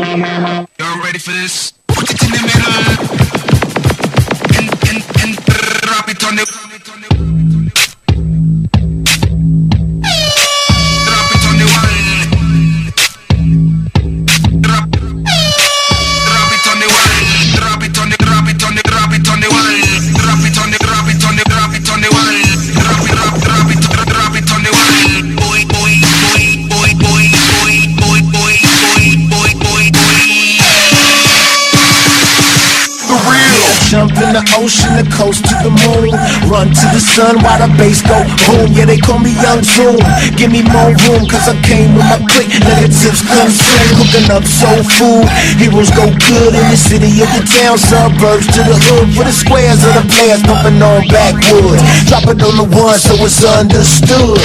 Y'all ready for this? Put it in the middle and drop it on the. Drop it on the wall. Drop it on the wall. Drop it on the. Drop it on the. Drop it on the wall. Drop it on the. Drop it on the. Drop it on the wall. Drop it on the wall. Boy, boy, boy, boy, boy, boy, boy, boy, boy, boy, boy. Jump in the ocean, the coast to the moon. Run to the sun while the bass go boom. Yeah, they call me Young Zoom. Give me more room, cause I came with my clique. Negatives come soon, cooking up soul food. Heroes go good in the city of the town. Suburbs to the hood, for the squares of the players pumping on backwoods. Drop it on the one so it's understood.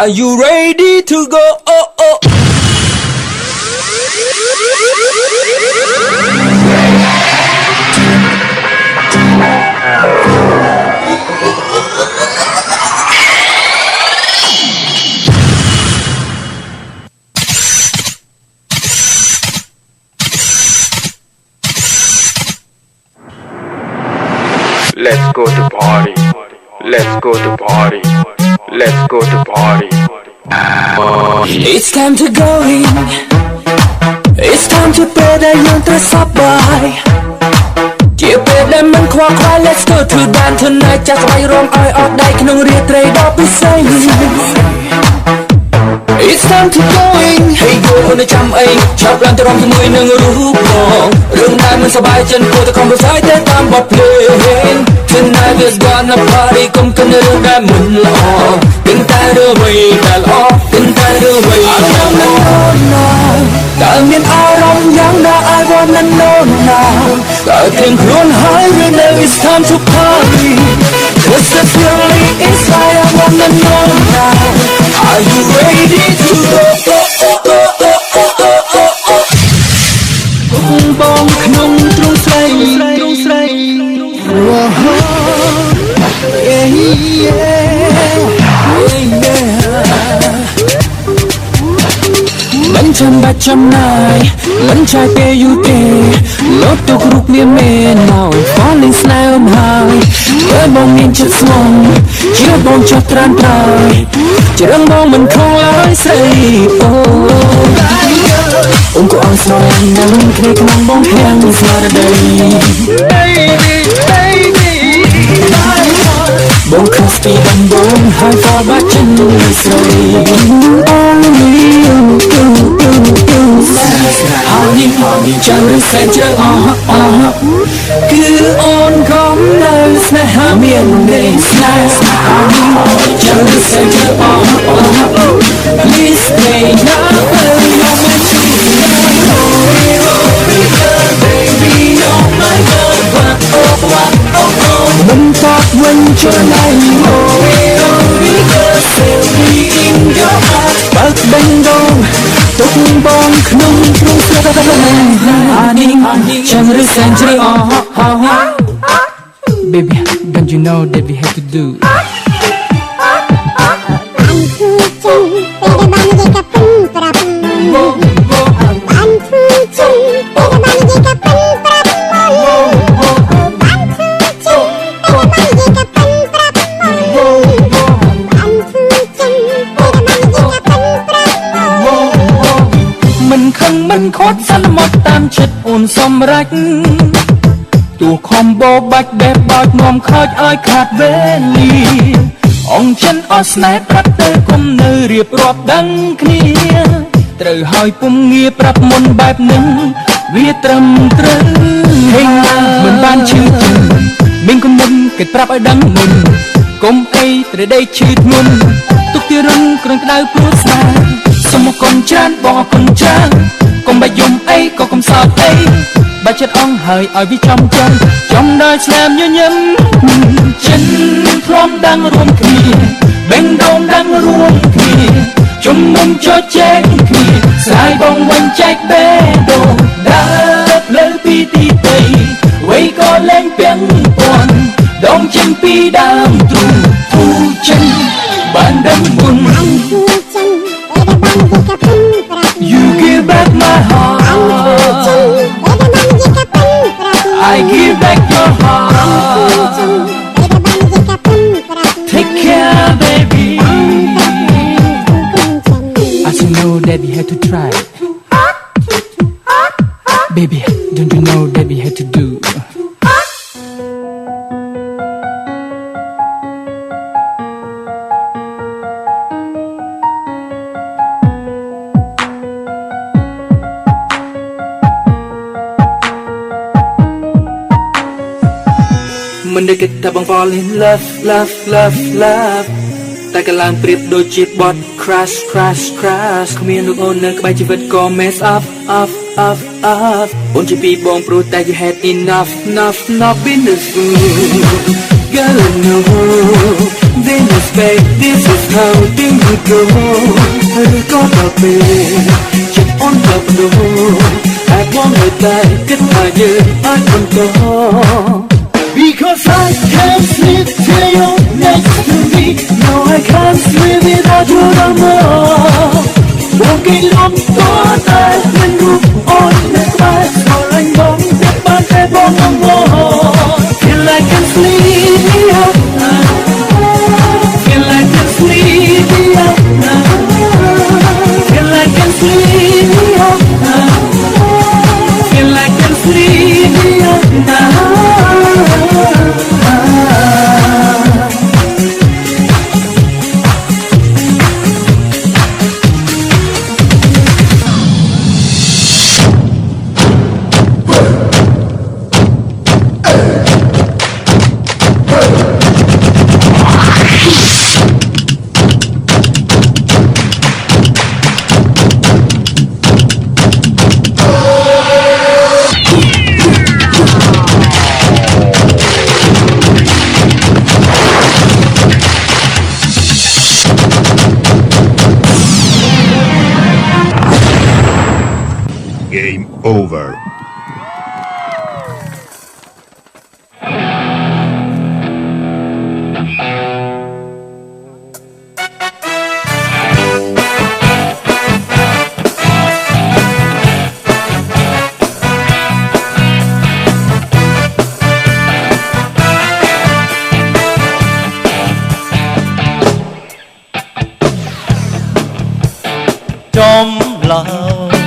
Are you ready to go? Oh, oh. Let's go to party. Let's go to party. Let's go to party. It's time to go in. It's time to play the young to subway. Keep it them and quack. Let's go to dance tonight. Just right wrong eye out like no retrade up the same. It's time to go in. Hey girl នៅចាំអីឆាប់ឡើងទៅរំជាមួយនឹងរូបបងរឿងដែលមិនសប្បាយចិនគួរតែខំប្រសើរតែតាមបទភ្លេង Tonight is gonna party កុំគិតរឿងដែលមិនល្អគិតតែរឿងអ្វីដែលល្អគិតតែរឿងអ្វីដែលល្អតើមានអារម្មណ៍យ៉ាងណា I wanna know now តើទាំងខ្លួនហើយឬនៅ It's time to party Cause the feeling inside I wanna know now Are you ready to go បងក្នុងទ្រូងស្រីមិនចាំបាច់ចំណាយមិនចាយពេលយូរទេលោកទុករូបមានមែនមក Falling ស្នេហ៍ហើយបើបងមានចិត្តស្មងជាបងចុះត្រានត្រៃជ្រឿងបងមិនខំឡើយស្រីអូអូនក៏អត់ស្រឡាញ់នឹងគ្នាក្នុងបងទាំងស្មារតី បងខុសពីដំបូងហើយក៏បាច់ចិត្តស្រី Only you ហើយចាំឬសែនជ្រៅគឺអូនក៏នៅស្នេហាមាននៃស្នេហាចាំឬសែនជ្រៅPlease stay now baby you're my baby you're my love មិនតបវិញជួយណៃ បើកបេះដូងទុកបងក្នុងទ្រូងស្រីអានីងចាំឬសែនជ្រៅ Baby don't you know that we have to doមិនខឹងមិនខត់សន្មត់តាមចិត្តអូនសម្រេចទោះខំបោបាច់បែបបោចនាំខោចឲ្យខាត់វេលាអងចិនអស់ស្នេហ៍ប្រាប់ទៅគុំនៅរៀបរាប់ដឹងគ្នាត្រូវហើយពុំងារប្រាប់មុនបែបនឹងវាត្រឹមត្រូវហេងណាមិនបានឈឺជឹងមានគំនិតគេប្រាប់ឲ្យដឹងមុនកុំអីត្រូវដេកឈឺធ្ងន់ ទុកទីរឹងគ្រឿងក្តៅព្រោះស្នេហ៍សូមអរគុណច្រើនបងអរគុណច្រើនកុំបាច់យំអីក៏កុំសោកអីបើចិត្តអង្ហើយឲ្យវាចំចឹងចំដល់ស្នាមញញឹមចិនព្រមដឹងរួមគ្នាបេងដូងដឹងរួមគ្នាជំនុំជជែកគ្នាស្រាយបងវិញចែកបេះដូងដើរលើពីទីដីវ័យក៏លែងពាំងពាន់ដងចេញពីដើមទ្រូងធូរចិនបានដឹងមុន You give back my heart I give back your heart Take care baby I should know that we had to try Baby don't you know that we had to doមិននឹកថាបង fall in love love love love តែកឡើងប្រៀបដូចជាបទ crash crash crash គ្មានលោកអូននៅក្បែរជីវិតក៏ mess up up up up អូនជាពីបងព្រោះតែ you had enough enough not been the fool girl no then it's back this is how things go ឬក៏ដល់ពេលចិត្តអូនទៅដូរតែបងនៅតែគិតថាយើងអាចបន្ត Because I can't sleep till you're next to me No, I can't sleep without you no more Walking on thought I've been moved on the glass For I'm gone, get back and on no more Feel like I'm sleeping out Feel like I'm sleeping out Feel like I'm sleeping out Feel like I'm sleeping out now Game over. ចំឡើយ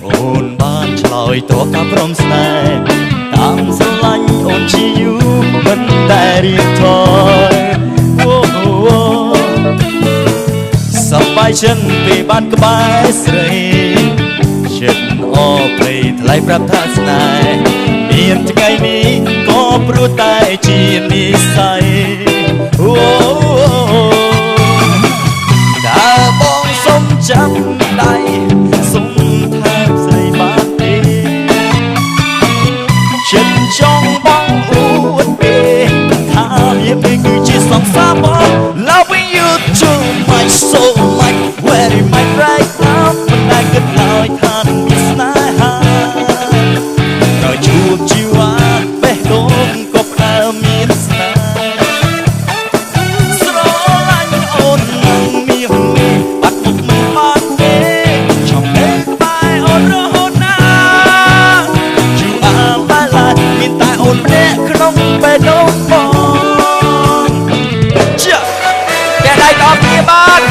អូនបានឆ្លើយតបការព្រមស្នេហ៍តាមស្រឡាញ់អូនជាយូរមិនតែរៀបថយសប្បាយចិនពេលបានក្បែរស្រីចិត្តអរព្រៃថ្លៃប្រាប់ថាស្នេហ៍មានថ្ងៃនេះក៏ព្រោះតែជានិស្ស័យតែបងសុំចាំដៃសុំថាស្រីបានទេចិត្តចង់បងអួតពេថាវាគឺជាសង្សារបង Loving you too much so much very much right now មិនដែលគិតឲ្យថានឹងមានស្នេហាត្រូវជួបជីវ៉ាបេះដូងក៏ផ្ដើមមានស្នេហ៍ស្រឡាញ់អូននឹងមានបាត់មុខមិនបានទេចង់តែអូនរហូតណា You are my life មានតែអូនម្នាក់ក្នុងបេះដូងបងចាតែដៃក៏គ្នាបាន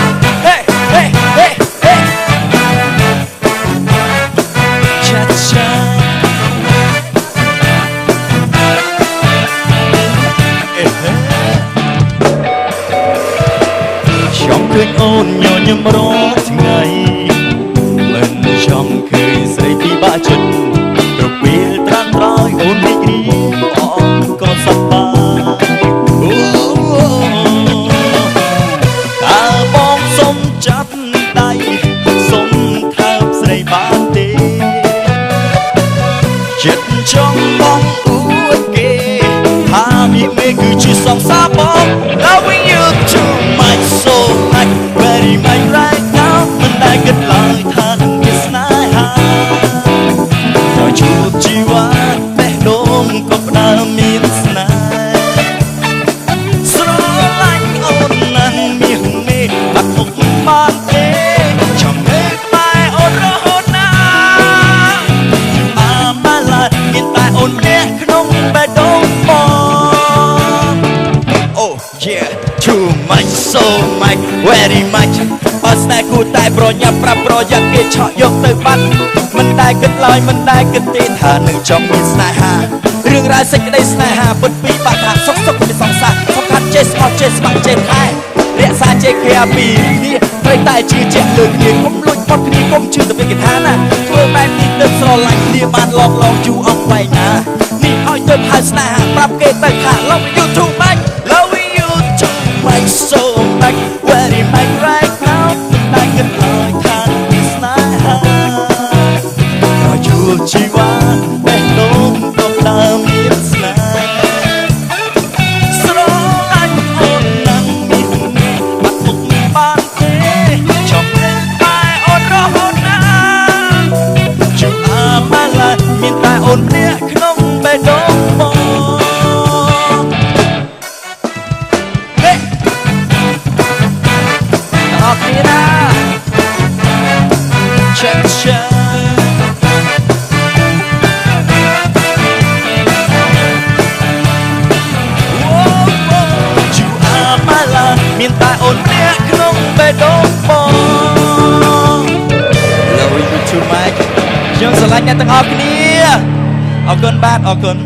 ហេហេហេហេចាចាចង់ឃើញអូនញញឹមរាល់ថ្ងៃមិនចង់ឃើញស្រីពិបាកចិត្តត្រពេលត្រាំត្រយអូនរីករាយអងក៏សប្បាយតើប ចង់បងអួតគេថាមាសមេគឺជាសង្សារបង Loving you too much so much very much right now មិនដែលគិតឡើយថានឹងមានស្នេហាដល់ជួបជីវ៉ាបេះដូងក៏ផ្ដើមមានស្នេហ៍ស្រឡាញ់អូនណាស់មាសមេបាត់ទុកមិនបានទេចាំមេតែអូនរហូតណាអាម៉ាឡាមានតែអូនម្នាក់ក្នុងបេះដូងបង Oh yeah too much so much very much បើស្នេហ៍គួរតែប្រញាប់ប្រាប់ប្រយ័ត្នគេឆក់យកទៅបាត់មិនដែលគិតឡើយមិនដែលគិតទេថានឹងចង់មានស្នេហារឿងរ៉ាវសេចក្តីស្នេហាពិតពីបាក់ថាសុខសុខពីសង្សារសំខាន់ចេះស្មោះចេះស្បាក់ចេះខែរក្សាចេះខែពីគ្នាត្រូវតែជឿជាក់លើគ្នាកុំលួចផុតគ្នាកុំជឿទៅពីគេថាណាធ្វើបែបនេះទៅស្រឡាញ់គ្នាបានឡងយូរអស់វែងណានេះឲ្យទៅហៅស្នេហាប្រាប់គេទៅថា Love you too much loving you too much so much very much right now តែគិតឲ្យថាមានស្នេហាក៏ជួបជីវ៉ាបេះដូងក៏ដើមមានស្នេហ៍ស្រឡាញ់អូនណាស់មានបាត់ទុកមិនបានទេចំតែអូនរហូតណាជួបអាម៉ាឡាមានតែអូនម្នាក់ក្នុងបេះដូងបងអរគុណណា Check check ជួអាម៉ាឡាមានតែអូនម្នាក់ក្នុងបេះដូងបង Love you too much ខ្ញុំស្រឡាញ់អ្នកទាំងអស់គ្នាអរគុណបាទអរគុណ